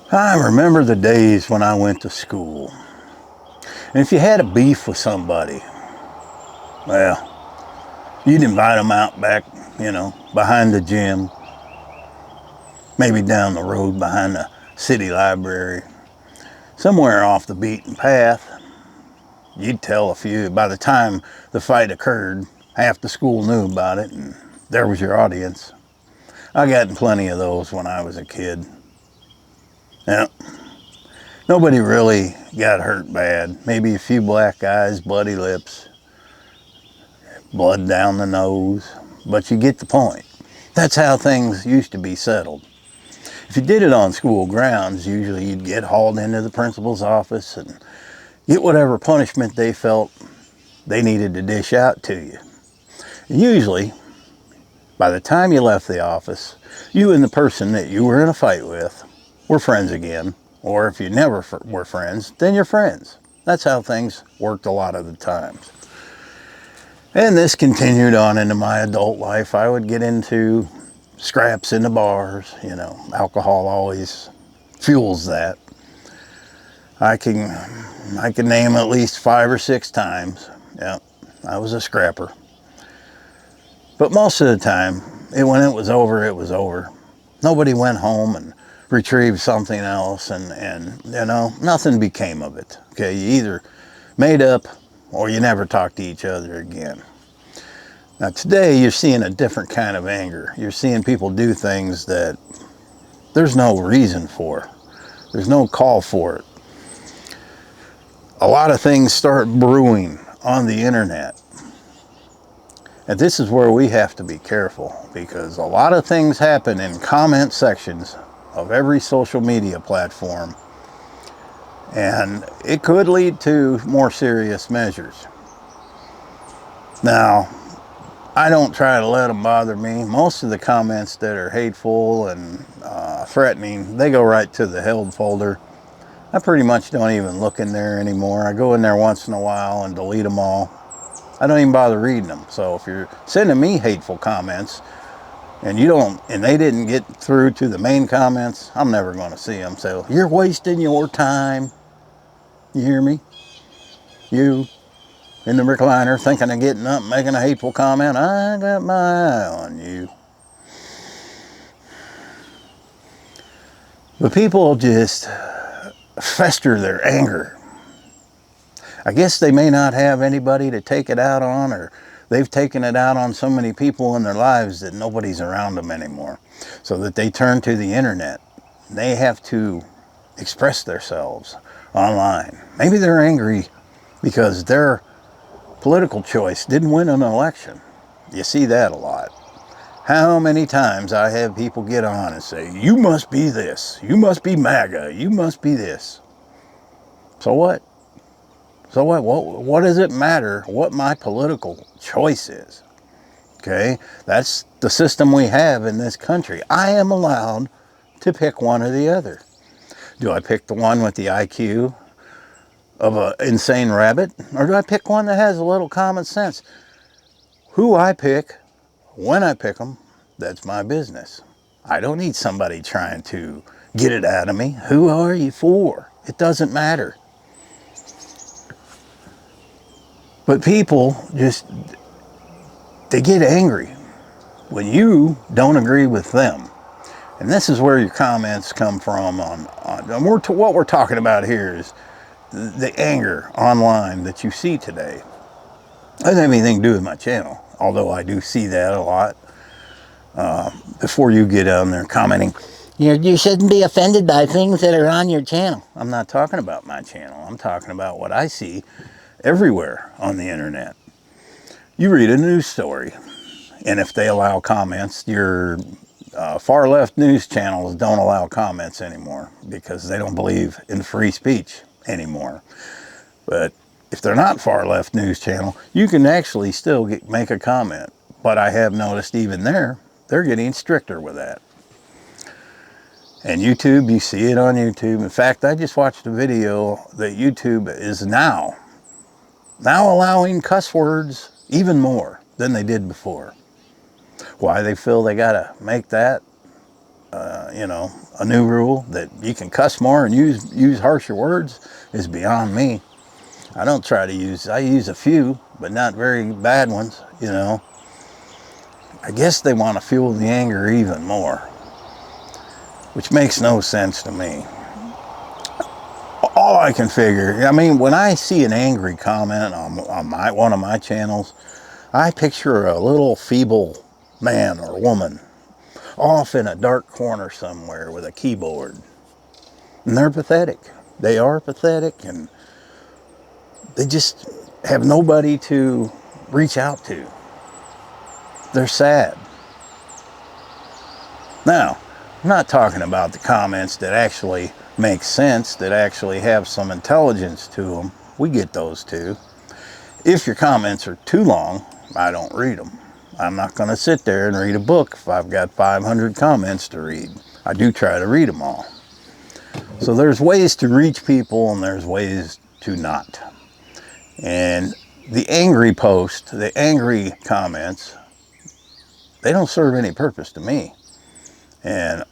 I remember the days when I went to school. And if you had a beef with somebody, well, you'd invite them out back, behind the gym, maybe down the road behind the city library, somewhere off the beaten path. You'd tell a few. By the time the fight occurred, half the school knew about it, and there was your audience. I got in plenty of those when I was a kid. Yeah, nobody really got hurt bad. Maybe a few black eyes, bloody lips, blood down the nose, but you get the point. That's how things used to be settled. If you did it on school grounds, usually you'd get hauled into the principal's office and get whatever punishment they felt they needed to dish out to you. Usually, by the time you left the office, you and the person that you were in a fight with were friends again. Or if you never were friends, then you're friends. That's how things worked a lot of the times. And this continued on into my adult life. I would get into scraps in the bars. Alcohol always fuels that. I can name at least 5 or 6 times. Yeah, I was a scrapper. But most of the time, when it was over, it was over. Nobody went home and retrieved something else, and nothing became of it. Okay, you either made up or you never talked to each other again. Now today, you're seeing a different kind of anger. You're seeing people do things that there's no reason for. There's no call for it. A lot of things start brewing on the internet. And this is where we have to be careful, because a lot of things happen in comment sections of every social media platform, and it could lead to more serious measures. Now, I don't try to let them bother me. Most of the comments that are hateful and threatening, they go right to the held folder. I pretty much don't even look in there anymore. I go in there once in a while and delete them all. I don't even bother reading them. So if you're sending me hateful comments and they didn't get through to the main comments, I'm never going to see them. So you're wasting your time. You hear me? You in the recliner thinking of getting up and making a hateful comment, I got my eye on you. But people just fester their anger. I guess they may not have anybody to take it out on, or they've taken it out on so many people in their lives that nobody's around them anymore. So that they turn to the internet. They have to express themselves online. Maybe they're angry because their political choice didn't win an election. You see that a lot. How many times I have people get on and say, you must be this, you must be MAGA, you must be this. So what? So what does it matter what my political choice is? Okay, that's the system we have in this country. I am allowed to pick one or the other. Do I pick the one with the IQ of an insane rabbit, or do I pick one that has a little common sense? Who I pick, when I pick them, that's my business. I don't need somebody trying to get it out of me. Who are you for? It doesn't matter. But people they get angry when you don't agree with them. And this is where your comments come from what we're talking about here is the anger online that you see today. It doesn't have anything to do with my channel, although I do see that a lot. Before you get on there commenting, you shouldn't be offended by things that are on your channel. I'm not talking about my channel. I'm talking about what I see everywhere on the internet. You read a news story, and if they allow comments, your far left news channels don't allow comments anymore because they don't believe in free speech anymore. But if they're not far left news channel, you can actually still make a comment. But I have noticed even they're getting stricter with that. And YouTube, you see it on YouTube. In fact, I just watched a video that YouTube is now allowing cuss words even more than they did before. Why they feel they gotta make that, you know, a new rule that you can cuss more and use harsher words is beyond me. I don't try to use, I use a few, but not very bad ones, you know. I guess they want to fuel the anger even more, which makes no sense to me. All I can figure, I mean, when I see an angry comment on one of my channels, I picture a little feeble man or woman off in a dark corner somewhere with a keyboard. And they're pathetic. They are pathetic, and they just have nobody to reach out to. They're sad. Now, I'm not talking about the comments that actually make sense, that actually have some intelligence to them. We get those too. If your comments are too long, I don't read them. I'm not going to sit there and read a book if I've got 500 comments to read. I do try to read them all. So there's ways to reach people and there's ways to not. And the angry post, the angry comments, they don't serve any purpose to me. And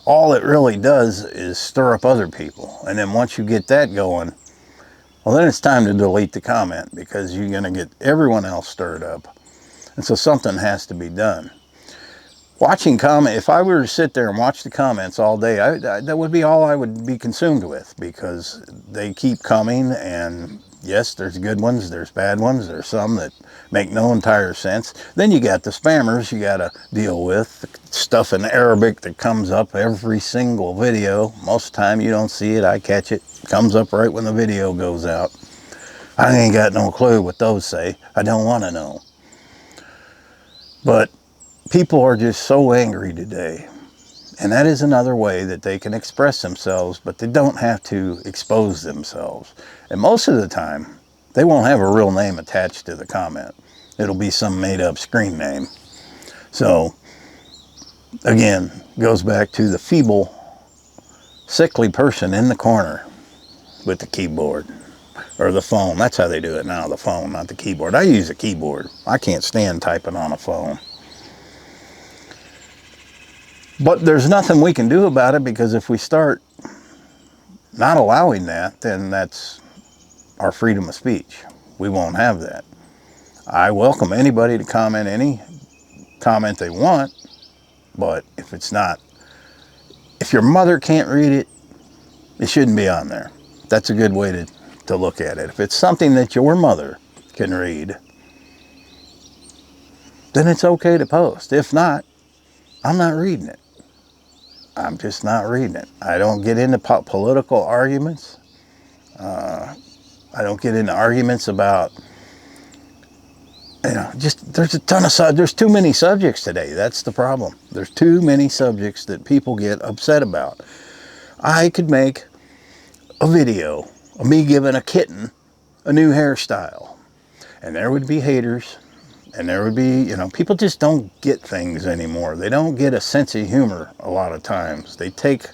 all it really does is stir up other people. And then once you get that going, well, then it's time to delete the comment, because you're going to get everyone else stirred up. And so something has to be done. Watching comment, if I were to sit there and watch the comments all day, that would be all I would be consumed with, because they keep coming. And yes, there's good ones, there's bad ones, there's some that make no entire sense. Then you got the spammers you got to deal with, the stuff in Arabic that comes up every single video. Most of the time you don't see it, I catch it. It comes up right when the video goes out. I ain't got no clue what those say. I don't want to know. But people are just so angry today. And that is another way that they can express themselves, but they don't have to expose themselves. And most of the time, they won't have a real name attached to the comment. It'll be some made-up screen name. So, again, goes back to the feeble, sickly person in the corner with the keyboard. Or the phone. That's how they do it now, the phone, not the keyboard. I use a keyboard. I can't stand typing on a phone. But there's nothing we can do about it, because if we start not allowing that, then that's our freedom of speech. We won't have that. I welcome anybody to comment any comment they want, but if it's not, if your mother can't read it, it shouldn't be on there. That's a good way to look at it. If it's something that your mother can read, then it's okay to post. If not, I'm not reading it. I'm just not reading it. I don't get into political arguments. I don't get into arguments about, you know, just there's a ton of, there's too many subjects today. That's the problem. There's too many subjects that people get upset about. I could make a video of me giving a kitten a new hairstyle, and there would be haters, and there would be, you know, people just don't get things anymore. They don't get a sense of humor a lot of times. They take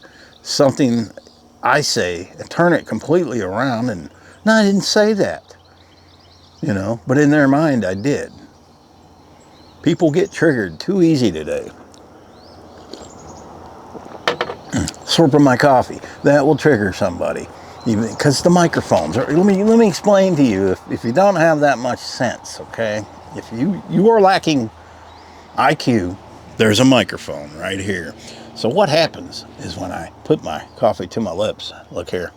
something I say and turn it completely around, and no, I didn't say that, you know, but in their mind I did. People get triggered too easy today. Slurping my coffee, that will trigger somebody. Even because the microphones are, let me explain to you, if you don't have that much sense, okay? If you are lacking IQ, there's a microphone right here. So what happens is when I put my coffee to my lips, look here,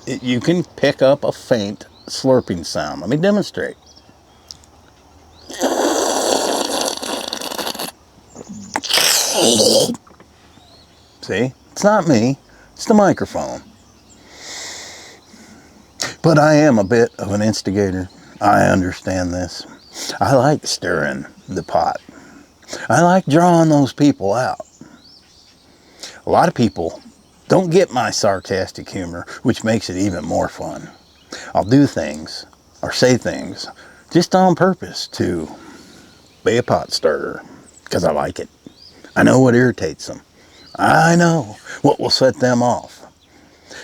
you can pick up a faint slurping sound. Let me demonstrate. See, it's not me, it's the microphone. But I am a bit of an instigator. I understand this. I like stirring the pot. I like drawing those people out. A lot of people don't get my sarcastic humor, which makes it even more fun. I'll do things or say things just on purpose to be a pot stirrer, because I like it. I know what irritates them. I know what will set them off.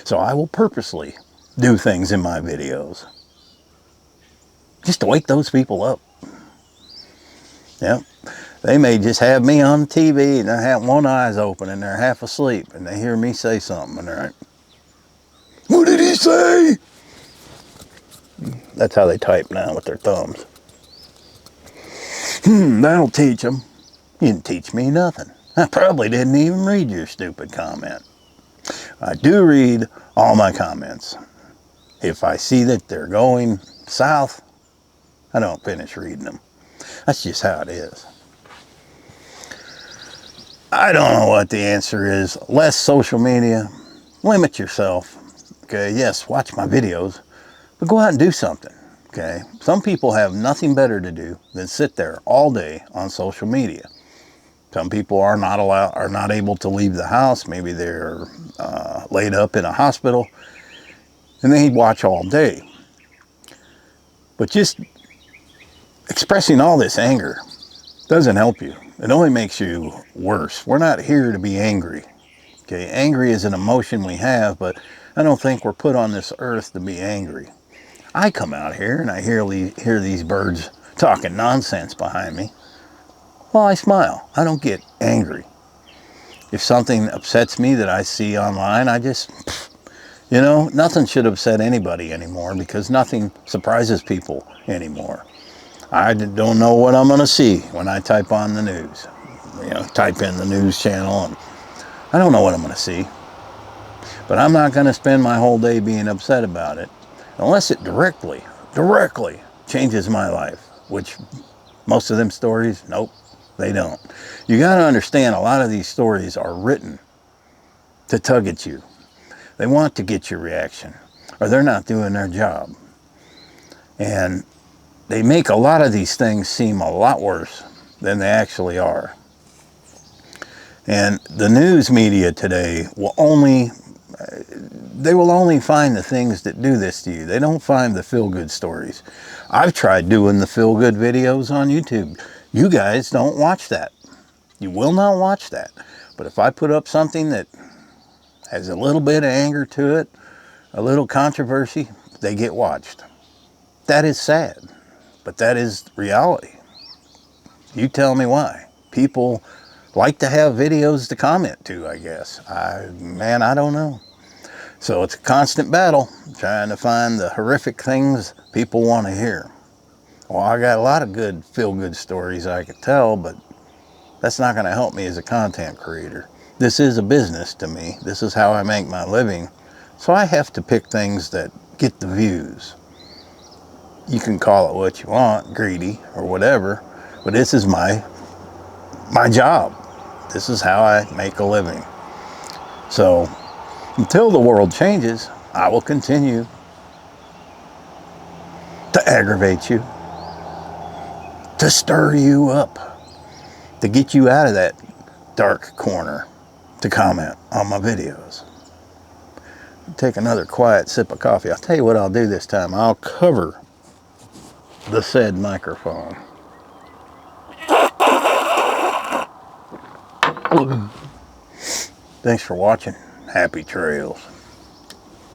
So I will purposely do things in my videos just to wake those people up. Yeah. They may just have me on the TV and they have one eye's open and they're half asleep and they hear me say something and they're like, "What did he say?" That's how they type now with their thumbs. That'll teach them. You didn't teach me nothing. I probably didn't even read your stupid comment. I do read all my comments. If I see that they're going south, I don't finish reading them. That's just how it is. I don't know what the answer is. Less social media. Limit yourself. Okay, yes, watch my videos, but go out and do something. Okay, some people have nothing better to do than sit there all day on social media. Some people are not able to leave the house. Maybe they're laid up in a hospital, and they watch all day. But just expressing all this anger doesn't help you. It only makes you worse. We're not here to be angry. Okay, angry is an emotion we have, but I don't think we're put on this earth to be angry. I come out here and I hear these birds talking nonsense behind me. Well, I smile. I don't get angry. If something upsets me that I see online, I just, nothing should upset anybody anymore because nothing surprises people anymore. I don't know what I'm going to see when I type on the news. Type in the news channel and I don't know what I'm going to see. But I'm not going to spend my whole day being upset about it unless it directly changes my life, which most of them stories, nope, they don't. You got to understand a lot of these stories are written to tug at you. They want to get your reaction or they're not doing their job. And they make a lot of these things seem a lot worse than they actually are. And the news media today will only find the things that do this to you. They don't find the feel-good stories. I've tried doing the feel-good videos on YouTube. You guys don't watch that. You will not watch that. But if I put up something that has a little bit of anger to it, a little controversy, they get watched. That is sad, but that is reality. You tell me why. People like to have videos to comment to, I guess. I don't know. So it's a constant battle, trying to find the horrific things people want to hear. Well, I got a lot of good feel-good stories I could tell, but that's not going to help me as a content creator. This is a business to me. This is how I make my living. So I have to pick things that get the views. You can call it what you want, greedy or whatever, but this is my job. This is how I make a living. So until the world changes, I will continue to aggravate you, to stir you up, to get you out of that dark corner, to comment on my videos. Take another quiet sip of coffee. I'll tell you what I'll do this time. I'll cover the said microphone. Thanks for watching. Happy trails.